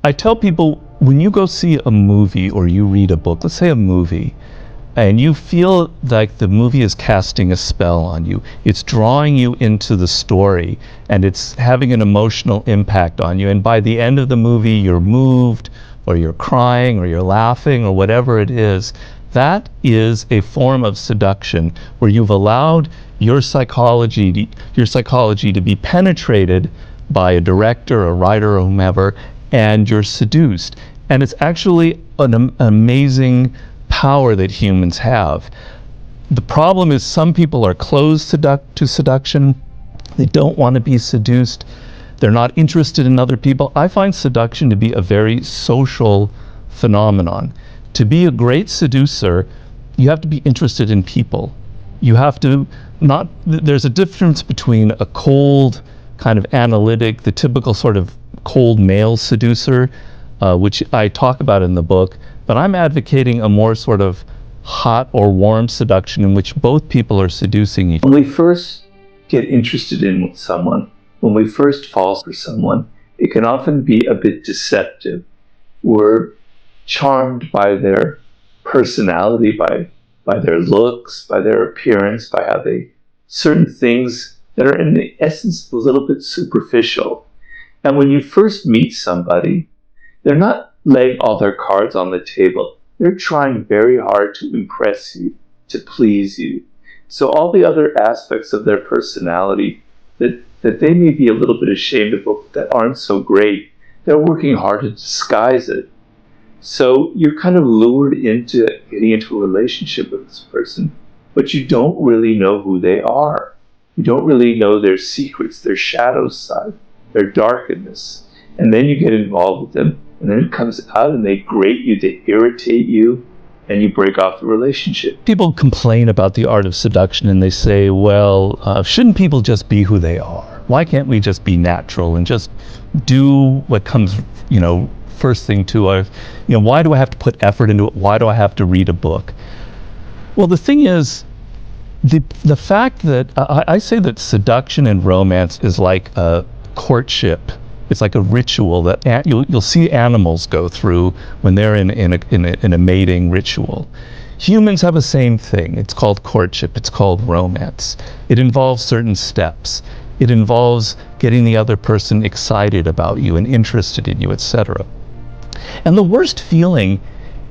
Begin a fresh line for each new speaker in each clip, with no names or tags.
I tell people, when you go see a movie or you read a book, let's say a movie, and you feel like the movie is casting a spell on you, it's drawing you into the story, and it's having an emotional impact on you, and by the end of the movie you're moved, or you're crying, or you're laughing, or whatever it is, that is a form of seduction where you've allowed your psychology to be penetrated by a director, a writer, or whomever, and you're seduced. And it's actually an amazing power that humans have. The problem is some people are closed to seduction. They don't want to be seduced. They're not interested in other people. I find seduction to be a very social phenomenon. To be a great seducer, you have to be interested in people. You have to not, there's a difference between a cold, kind of analytic, the typical sort of cold male seducer, which I talk about in the book, but I'm advocating a more sort of hot or warm seduction in which both people are seducing each other.
When we first get interested in someone, when we first fall for someone, it can often be a bit deceptive. We're charmed by their personality, by their looks, by their appearance, by how they, certain things that are in the essence a little bit superficial. And when you first meet somebody, they're not laying all their cards on the table. They're trying very hard to impress you, to please you. So all the other aspects of their personality that they may be a little bit ashamed of, that aren't so great, they're working hard to disguise it. So you're kind of lured into getting into a relationship with this person, but you don't really know who they are. You don't really know their secrets, their shadow side, their darkness. And then you get involved with them, and then it comes out and they grate you, they irritate you, and you break off the relationship.
People complain about the art of seduction and they say, well, shouldn't people just be who they are? Why can't we just be natural and just do what comes, first thing to us? Why do I have to put effort into it? Why do I have to read a book? Well, the thing is, the fact that I say that seduction and romance is like a courtship. It's like a ritual that you'll see animals go through when they're in a mating ritual. Humans have the same thing. It's called courtship. It's called romance. It involves certain steps. It involves getting the other person excited about you and interested in you, etc. And the worst feeling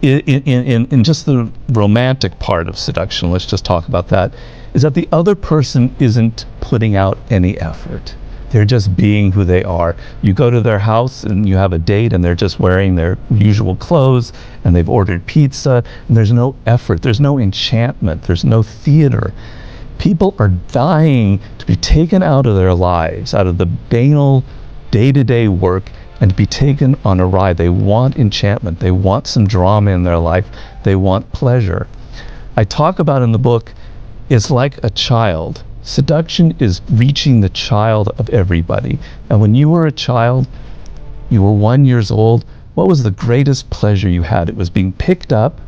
in just the romantic part of seduction, let's just talk about that, is that the other person isn't putting out any effort. They're just being who they are. You go to their house and you have a date and they're just wearing their usual clothes and they've ordered pizza and there's no effort, there's no enchantment, there's no theater. People are dying to be taken out of their lives, out of the banal day-to-day work, and to be taken on a ride. They want enchantment, they want some drama in their life, they want pleasure. I talk about in the book, it's like a child. Seduction is reaching the child of everybody. And when you were a child, you were 1 year old, what was the greatest pleasure you had? It was being picked up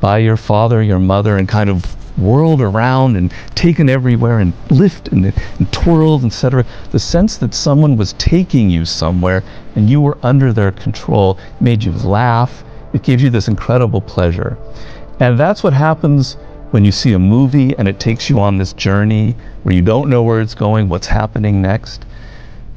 by your father, your mother, and kind of whirled around and taken everywhere and lifted and twirled, etc. The sense that someone was taking you somewhere and you were under their control made you laugh. It gave you this incredible pleasure. And that's what happens when you see a movie and it takes you on this journey where you don't know where it's going, what's happening next.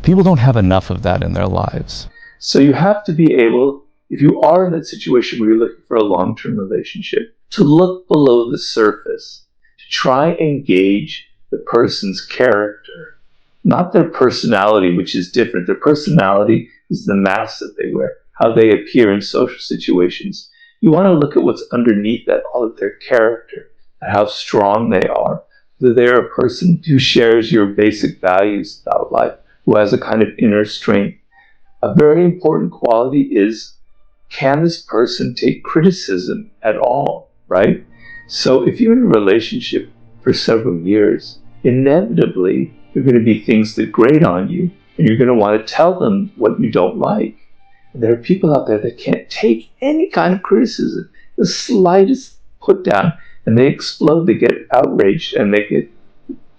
People don't have enough of that in their lives.
So you have to be able, if you are in that situation where you're looking for a long-term relationship, to look below the surface, to try and gauge the person's character, not their personality, which is different. Their personality is the mask that they wear, how they appear in social situations. You want to look at what's underneath that, all of their character, how strong they are, whether they're a person who shares your basic values about life, who has a kind of inner strength. A very important quality is, can this person take criticism at all, right? So if you're in a relationship for several years, inevitably there are going to be things that grate on you, and you're going to want to tell them what you don't like. And there are people out there that can't take any kind of criticism, the slightest put down, and they explode, they get outraged, and they get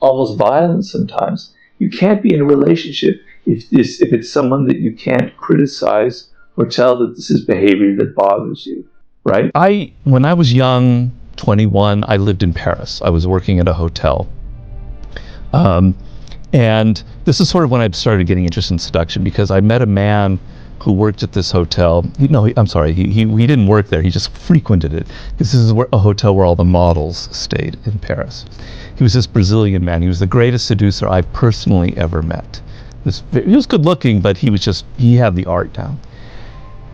almost violent sometimes. You can't be in a relationship if it's someone that you can't criticize or tell that this is behavior that bothers you, right?
When I was young, 21, I lived in Paris. I was working at a hotel. And this is sort of when I started getting interested in seduction, because I met a man who worked at this hotel. He didn't work there. He just frequented it, because this is a hotel where all the models stayed in Paris. He was this Brazilian man. He was the greatest seducer I personally ever met. He was good looking, but he had the art down.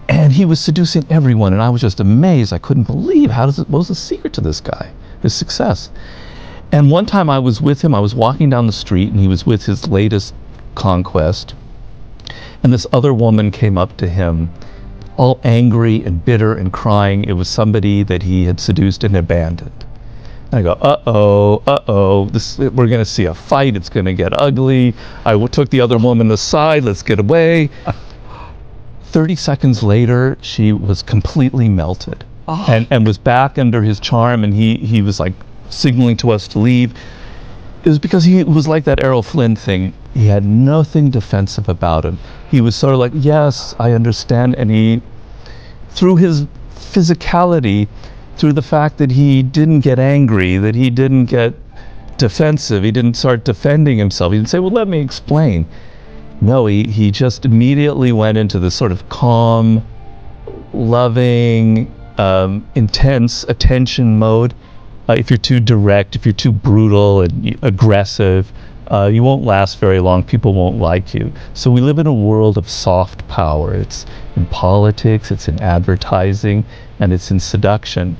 And he was seducing everyone, and I was just amazed. I couldn't believe, what was the secret to this guy, his success? And one time I was with him, I was walking down the street, and he was with his latest conquest. And this other woman came up to him, all angry and bitter and crying. It was somebody that he had seduced and abandoned. And I go, uh-oh, we're going to see a fight. It's going to get ugly. I took the other woman aside. Let's get away. 30 seconds later, she was completely melted and was back under his charm, and he was like signaling to us to leave. It was because he was like that Errol Flynn thing. He had nothing defensive about him. He was sort of like, yes, I understand. And through his physicality, through the fact that he didn't get angry, that he didn't get defensive, he didn't start defending himself. He didn't say, well, let me explain. No, he just immediately went into this sort of calm, loving, intense attention mode. If you're too direct, if you're too brutal and aggressive, you won't last very long. People won't like you. So we live in a world of soft power. It's in politics, it's in advertising, and it's in seduction.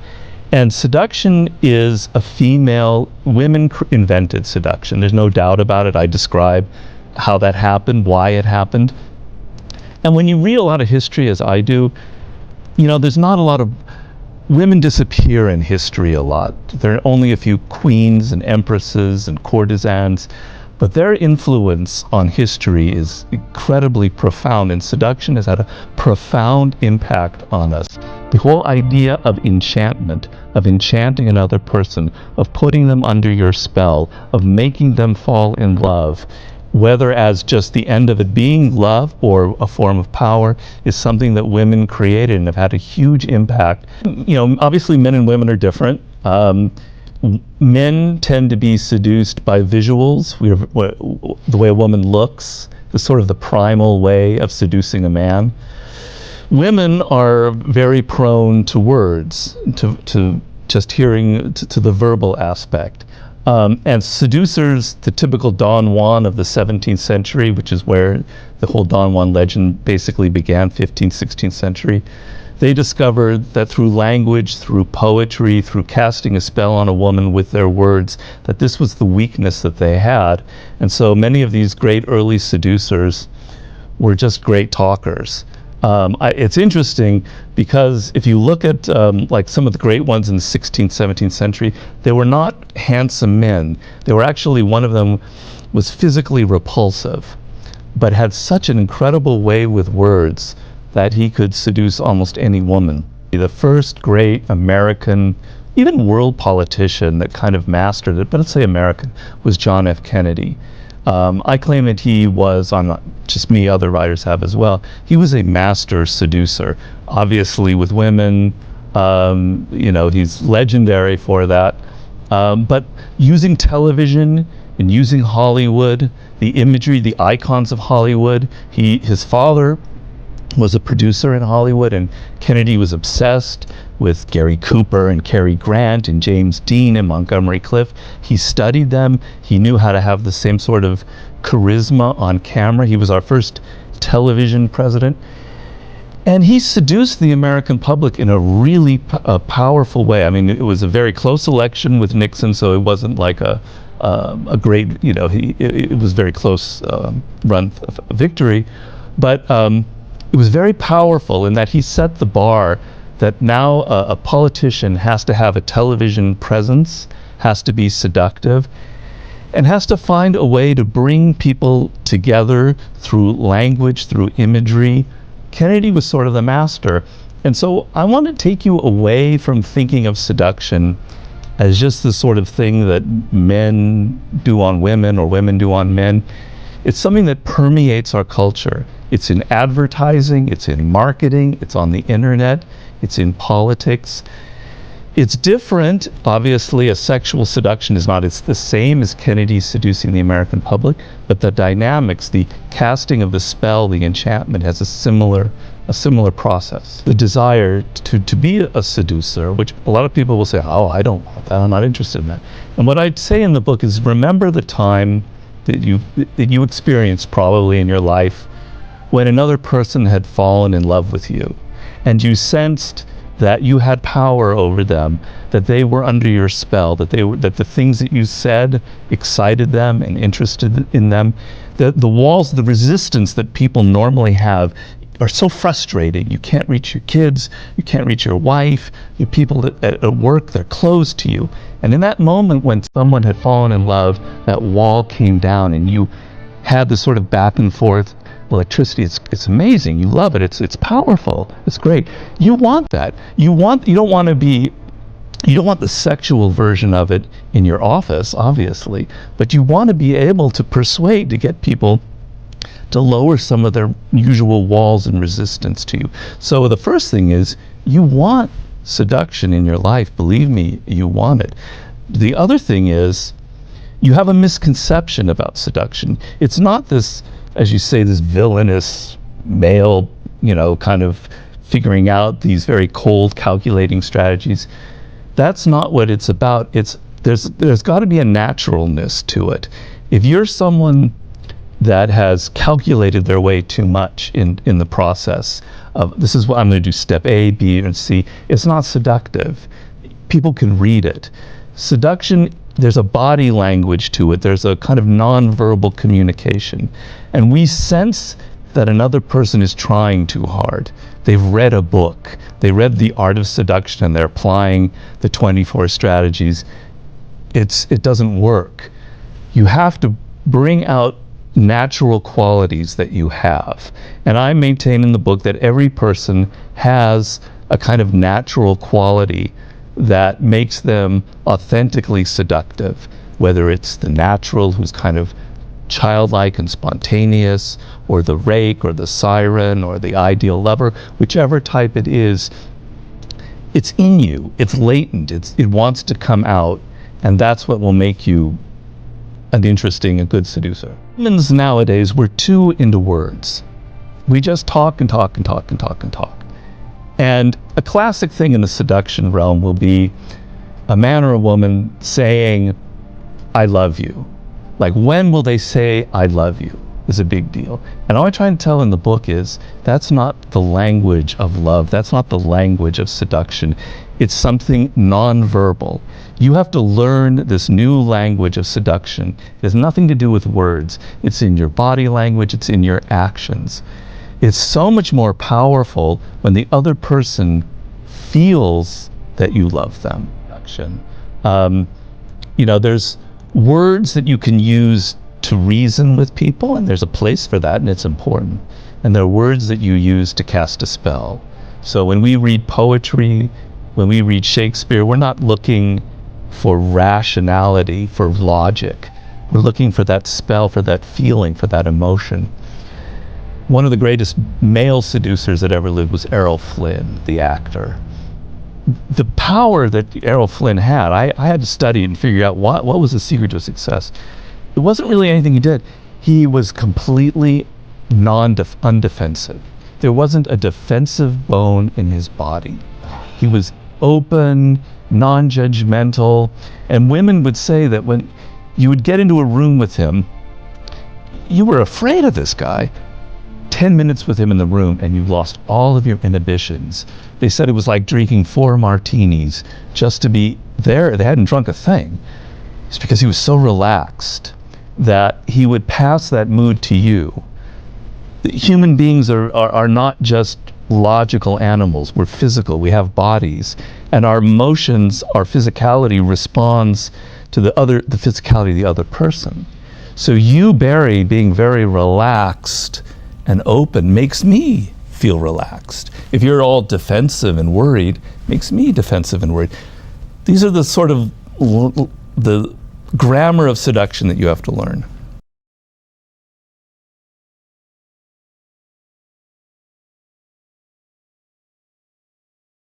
And seduction is women invented seduction. There's no doubt about it. I describe how that happened, why it happened. And when you read a lot of history, as I do, there's not a lot of women disappear in history a lot. There are only a few queens and empresses and courtesans, but their influence on history is incredibly profound, and seduction has had a profound impact on us. The whole idea of enchantment, of enchanting another person, of putting them under your spell, of making them fall in love, whether as just the end of it being love or a form of power, is something that women created and have had a huge impact. Obviously men and women are different. Men tend to be seduced by visuals. The way a woman looks is sort of the primal way of seducing a man. Women are very prone to words, to just hearing, to the verbal aspect. And seducers, the typical Don Juan of the 17th century, which is where the whole Don Juan legend basically began, 15th, 16th century, they discovered that through language, through poetry, through casting a spell on a woman with their words, that this was the weakness that they had. And so many of these great early seducers were just great talkers. It's interesting because if you look at like some of the great ones in the 16th, 17th century, they were not handsome men. They were actually, one of them was physically repulsive, but had such an incredible way with words that he could seduce almost any woman. The first great American, even world politician that kind of mastered it, but let's say American, was John F. Kennedy. I claim that he was, not just me, other writers have as well, he was a master seducer. Obviously with women, he's legendary for that. But using television and using Hollywood, the imagery, the icons of Hollywood, his father was a producer in Hollywood, and Kennedy was obsessed with Gary Cooper and Cary Grant and James Dean and Montgomery Clift. He studied them. He knew how to have the same sort of charisma on camera. He was our first television president. And he seduced the American public in a really powerful way. I mean, it was a very close election with Nixon, so it wasn't like a great, it was very close run victory. But it was very powerful in that he set the bar that now a politician has to have a television presence, has to be seductive, and has to find a way to bring people together through language, through imagery. Kennedy was sort of the master. And so I want to take you away from thinking of seduction as just the sort of thing that men do on women or women do on men. It's something that permeates our culture. It's in advertising, it's in marketing, it's on the internet, it's in politics. It's different. Obviously, a sexual seduction is not it's the same as Kennedy seducing the American public, but the dynamics, the casting of the spell, the enchantment has a similar process. The desire to be a seducer, which a lot of people will say, oh, I don't want that, I'm not interested in that. And what I'd say in the book is remember the time that you experienced probably in your life when another person had fallen in love with you, and you sensed that you had power over them, that they were under your spell, that the things that you said excited them and interested in them. The walls, the resistance that people normally have are so frustrating. You can't reach your kids, you can't reach your wife, your people at work, they're closed to you. And in that moment when someone had fallen in love, that wall came down and you had this sort of back and forth electricity. It's amazing. You love it. It's powerful. It's great. You want that. You don't want the sexual version of it in your office, obviously, but you want to be able to persuade, to get people to lower some of their usual walls and resistance to you. So the first thing is you want seduction in your life. Believe me, you want it. The other thing is you have a misconception about seduction. It's not this, as you say, this villainous male, kind of figuring out these very cold, calculating strategies. That's not what it's about. There's got to be a naturalness to it. If you're someone that has calculated their way too much in the process of, this is what I'm going to do, step A, B, and C, it's not seductive. People can read it. Seduction, there's a body language to it. There's a kind of nonverbal communication. And we sense that another person is trying too hard. They've read a book. They read The Art of Seduction and they're applying the 24 strategies. It doesn't work. You have to bring out natural qualities that you have. And I maintain in the book that every person has a kind of natural quality that makes them authentically seductive, whether it's the natural who's kind of childlike and spontaneous, or the rake, or the siren, or the ideal lover, whichever type it is, it's in you, it's latent, it wants to come out, and that's what will make you an interesting and good seducer. Humans nowadays, we're too into words. We just talk and talk and talk and talk and talk. And a classic thing in the seduction realm will be a man or a woman saying, I love you. Like, when will they say, I love you, is a big deal. And all I try and tell in the book is, that's not the language of love. That's not the language of seduction. It's something nonverbal. You have to learn this new language of seduction. It has nothing to do with words. It's in your body language. It's in your actions. It's so much more powerful when the other person feels that you love them. There's words that you can use to reason with people, and there's a place for that, and it's important. And there are words that you use to cast a spell. So when we read poetry, when we read Shakespeare, we're not looking for rationality, for logic. We're looking for that spell, for that feeling, for that emotion. One of the greatest male seducers that ever lived was Errol Flynn, the actor. The power that Errol Flynn had, I had to study and figure out what was the secret to success. It wasn't really anything he did. He was completely undefensive. There wasn't a defensive bone in his body. He was open, non-judgmental, and women would say that when you would get into a room with him, you were afraid of this guy. 10 minutes with him in the room and you lost all of your inhibitions. They said it was like drinking 4 martinis just to be there. They hadn't drunk a thing. It's because he was so relaxed that he would pass that mood to you. Human beings are not just logical animals. We're physical. We have bodies. And our emotions, our physicality responds to the physicality of the other person. So you, Barry, being very relaxed and open makes me feel relaxed. If you're all defensive and worried, makes me defensive and worried. These are the sort of the grammar of seduction that you have to learn.